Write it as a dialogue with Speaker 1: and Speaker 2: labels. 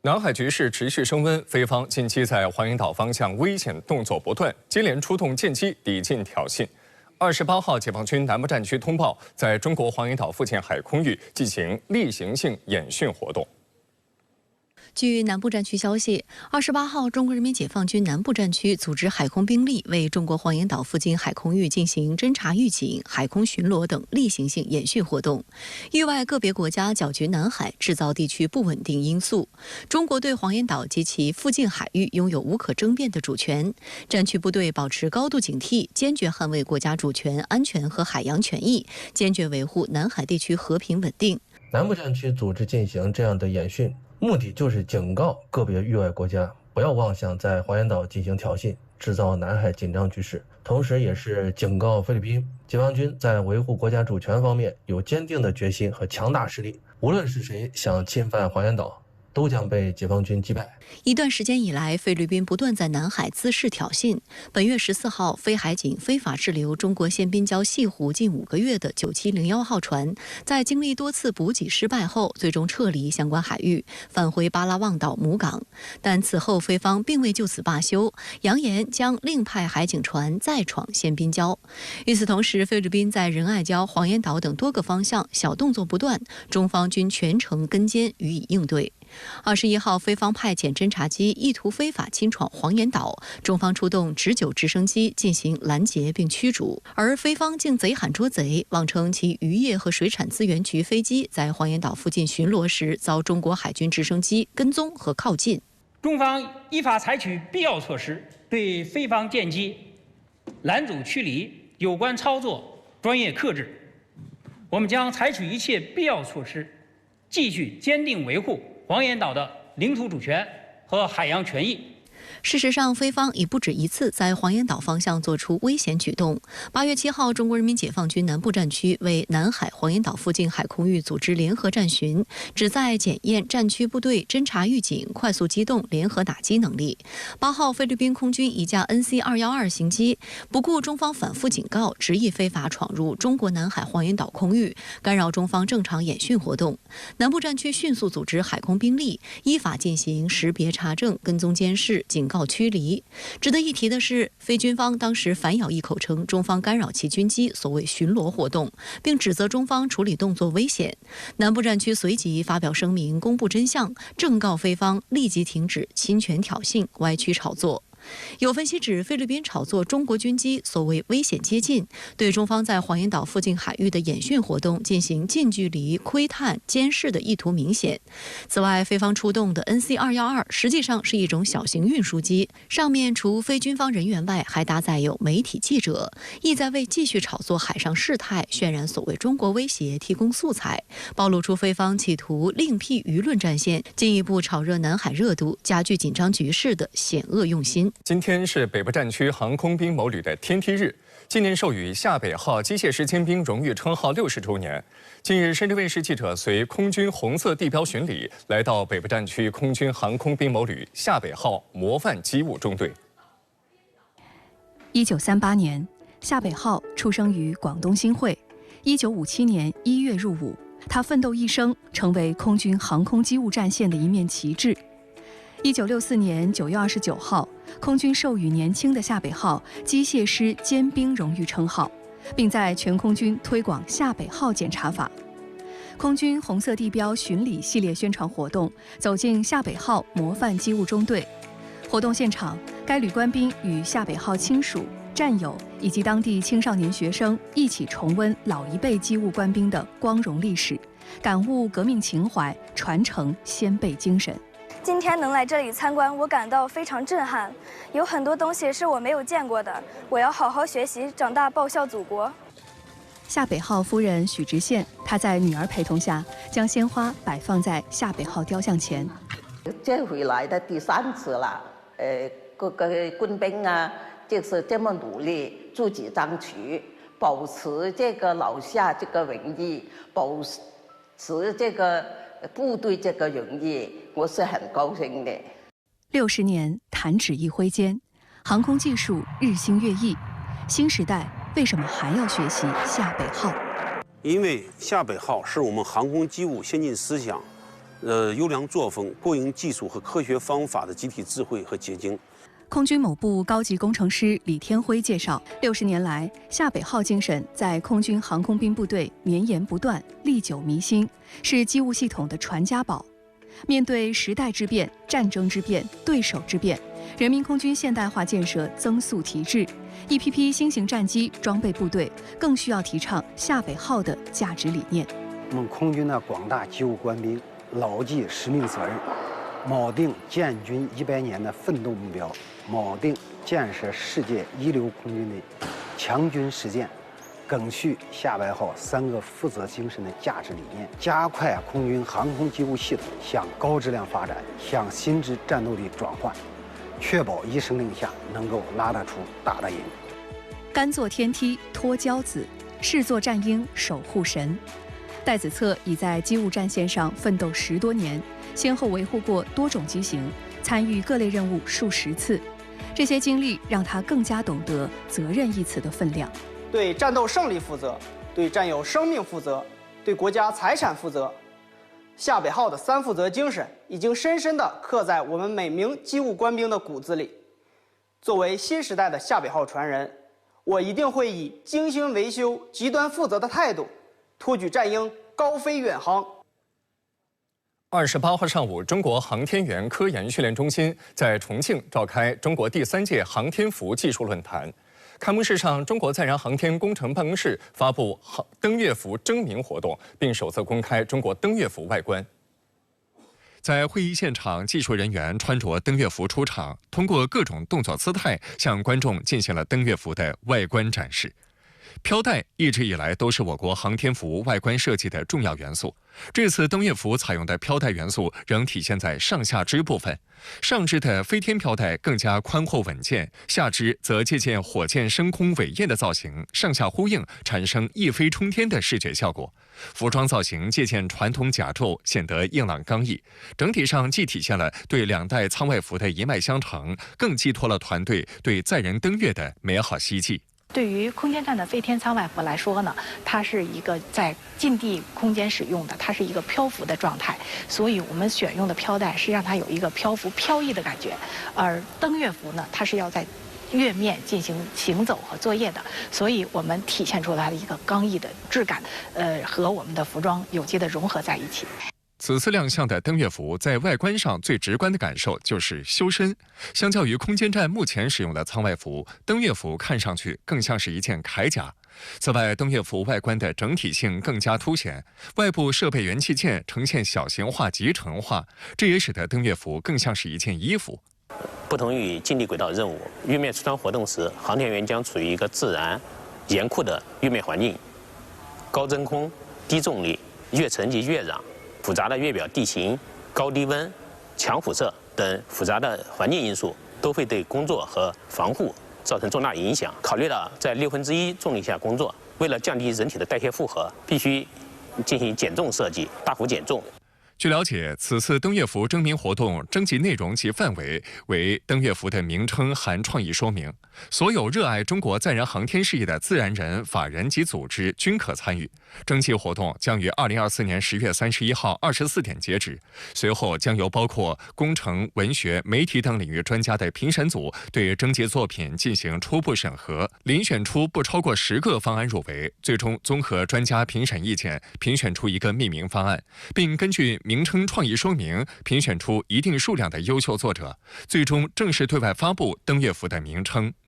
Speaker 1: 南海局势持续升温，菲方近期在黄岩岛方向危险动作不断，接连出动舰机抵近挑衅。28号，解放军南部战区通报，在中国黄岩岛附近海空域进行例行性演训活动。
Speaker 2: 据南部战区消息，28号，中国人民解放军南部战区组织海空兵力为中国黄岩岛附近海空域进行侦察预警、海空巡逻等例行性演训活动，域外个别国家搅局南海，制造地区不稳定因素。中国对黄岩岛及其附近海域拥有无可争辩的主权，战区部队保持高度警惕，坚决捍卫国家主权、安全和海洋权益，坚决维护南海地区和平稳定。
Speaker 3: 南部战区组织进行这样的演训， 目的就是警告个别域外国家不要妄想在黄岩岛进行挑衅，制造南海紧张局势。同时，也是警告菲律宾，解放军在维护国家主权方面有坚定的决心和强大实力。无论是谁想侵犯黄岩岛， 都将被解放军击败。
Speaker 2: 一段时间以来，菲律宾不断在南海滋事挑衅。本月14号，菲海警非法滞留中国仙滨礁西湖近5个月的9701号船，在经历多次补给失败后，最终撤离相关海域，返回巴拉望岛母港。但此后，菲方并未就此罢休，扬言将另派海警船再闯仙滨礁。与此同时，菲律宾在仁爱礁、黄岩岛等多个方向小动作不断，中方均全程跟监予以应对。 21号，菲方派遣侦察机意图非法侵闯黄岩岛，中方出动直9直升机进行拦截并驱逐，而菲方竟贼喊捉贼，妄称其渔业和水产资源局飞机在黄岩岛附近巡逻时遭中国海军直升机跟踪和靠近。
Speaker 4: 中方依法采取必要措施，对菲方舰机拦阻驱离，有关操作专业克制。我们将采取一切必要措施，继续坚定维护 黄岩岛的领土主权和海洋权益。
Speaker 2: 事实上，菲方已不止一次在黄岩岛方向做出危险举动。8月7号，中国人民解放军南部战区为南海黄岩岛附近海空域组织联合战巡，旨在检验战区部队侦察预警、快速机动、联合打击能力。8号，菲律宾空军一架 NC-212型机不顾中方反复警告，执意非法闯入中国南海黄岩岛空域，干扰中方正常演训活动。南部战区迅速组织海空兵力，依法进行识别查证、跟踪监视、警告驱离。值得一提的是，菲军方当时反咬一口称中方干扰其军机所谓巡逻活动，并指责中方处理动作危险。南部战区随即发表声明，公布真相，正告菲方立即停止侵权挑衅、歪曲炒作。 有分析指，菲律宾炒作中国军机所谓危险接近，对中方在黄岩岛附近海域的演训活动进行近距离窥探、监视的意图明显。此外，菲方出动的 NC-212实际上是一种小型运输机，上面除非军方人员外，还搭载有媒体记者，意在为继续炒作海上事态、渲染所谓中国威胁提供素材，暴露出菲方企图另辟舆论战线，进一步炒热南海热度、加剧紧张局势的险恶用心。
Speaker 1: 今天是北部战区航空兵某旅的天梯日，纪念授予夏北号机械师尖兵荣誉称号60周年。近日，深圳卫视记者随空军红色地标巡礼，来到北部战区空军航空兵某旅夏北号模范机务中队。
Speaker 5: 1938年，夏北号出生于广东新会。1957年1月入伍，他奋斗一生，成为空军航空机务战线的一面旗帜。 1964年9月29号，空军授予年轻的夏北号机械师尖兵荣誉称号，并在全空军推广夏北号检查法。空军红色地标巡礼系列宣传活动走进夏北号模范机务中队。活动现场，该旅官兵与夏北号亲属、战友以及当地青少年学生一起重温老一辈机务官兵的光荣历史，感悟革命情怀，传承先辈精神。
Speaker 6: 今天能来这里参观，我感到非常震撼，有很多东西是我没有见过的，我要好好学习，长大报效祖国。
Speaker 5: 夏北号夫人许直宪，她在女儿陪同下，将鲜花摆放在夏北号雕像前。
Speaker 7: 这回来的第3次了，各个官兵啊，就是这么努力，自己争取，保持这个老夏这个荣誉，保持这个 部队这个荣誉，我是很高兴的。
Speaker 5: 60年弹指一挥间，航空技术日新月异，新时代为什么还要学习夏北号？
Speaker 8: 因为夏北号是我们航空机务先进思想优良作风、过硬技术和科学方法的集体智慧和结晶。
Speaker 5: 空军某部高级工程师李天辉介绍，60年来，夏北号精神在空军航空兵部队绵延不断、历久弥新，是机务系统的传家宝。面对时代之变、战争之变、对手之变，人民空军现代化建设增速提质，一批批新型战机装备部队，更需要提倡夏北号的价值理念。
Speaker 9: 我们空军的广大机务官兵牢记使命责任，铆定建军100年的奋斗目标，铆定建设世界一流空军的强军实践，赓续夏白号3个负责精神的价值理念，加快空军航空机务系统向高质量发展、向新质战斗力转换，确保一声令下能够拉得出打得赢。
Speaker 5: 甘做天梯托骄子，誓做战鹰守护神。戴子策已在机务战线上奋斗10多年，先后维护过多种机型，参与各类任务数十次。这些经历让他更加懂得责任一词的分量。
Speaker 10: 对战斗胜利负责，对战友生命负责，对国家财产负责。夏北号的3负责精神已经深深地刻在我们每名机务官兵的骨子里。作为新时代的夏北号传人，我一定会以精心维修、极端负责的态度，托举战鹰高飞远航。
Speaker 1: 28号上午，中国航天员科研训练中心在重庆召开中国第3届航天服技术论坛。开幕式上，中国载人航天工程办公室发布登月服征名活动，并首次公开中国登月服外观。在会议现场，技术人员穿着登月服出场，通过各种动作姿态向观众进行了登月服的外观展示。飘带一直以来都是我国航天服外观设计的重要元素。这次登月服采用的飘带元素仍体现在上下肢部分，上肢的飞天飘带更加宽厚稳健，下肢则借鉴火箭升空伟业的造型，上下呼应，产生一飞冲天的视觉效果。服装造型借鉴传统甲胄，显得硬朗刚毅。整体上既体现了对2代舱外服的一脉相承，更寄托了团队对载人登月的美好希冀。
Speaker 11: 对于空间站的飞天舱外服来说呢，它是一个在近地空间使用的，它是一个漂浮的状态，所以我们选用的飘带是让它有一个漂浮飘逸的感觉。而登月服呢，它是要在月面进行行走和作业的，所以我们体现出它的一个刚毅的质感，和我们的服装有机的融合在一起。
Speaker 1: 此次亮相的登月服在外观上最直观的感受就是修身。相较于空间站目前使用的舱外服，登月服看上去更像是一件铠甲。此外，登月服外观的整体性更加凸显，外部设备元器件呈现小型化、集成化，这也使得登月服更像是一件衣服。
Speaker 12: 不同于近地轨道任务，月面出舱活动时，航天员将处于一个自然、严酷的月面环境，高真空、低重力、越沉及越壤。复杂的月表地形、高低温、强辐射等复杂的环境因素都会对工作和防护造成重大影响。考虑到在1/6重力下工作，为了降低人体的代谢负荷，必须进行减重设计，大幅减重。
Speaker 1: 据了解，此次登月服征名活动征集内容及范围为登月服的名称含创意说明，所有热爱中国载人航天事业的自然人、法人及组织均可参与。征集活动将于2024年10月31号24点截止，随后将由包括工程、文学、媒体等领域专家的评审组对征集作品进行初步审核，遴选出不超过10个方案入围，最终综合专家评审意见，评选出一个命名方案，并根据名称创意说明评选出一定数量的优秀作者，最终正式对外发布登月服的名称。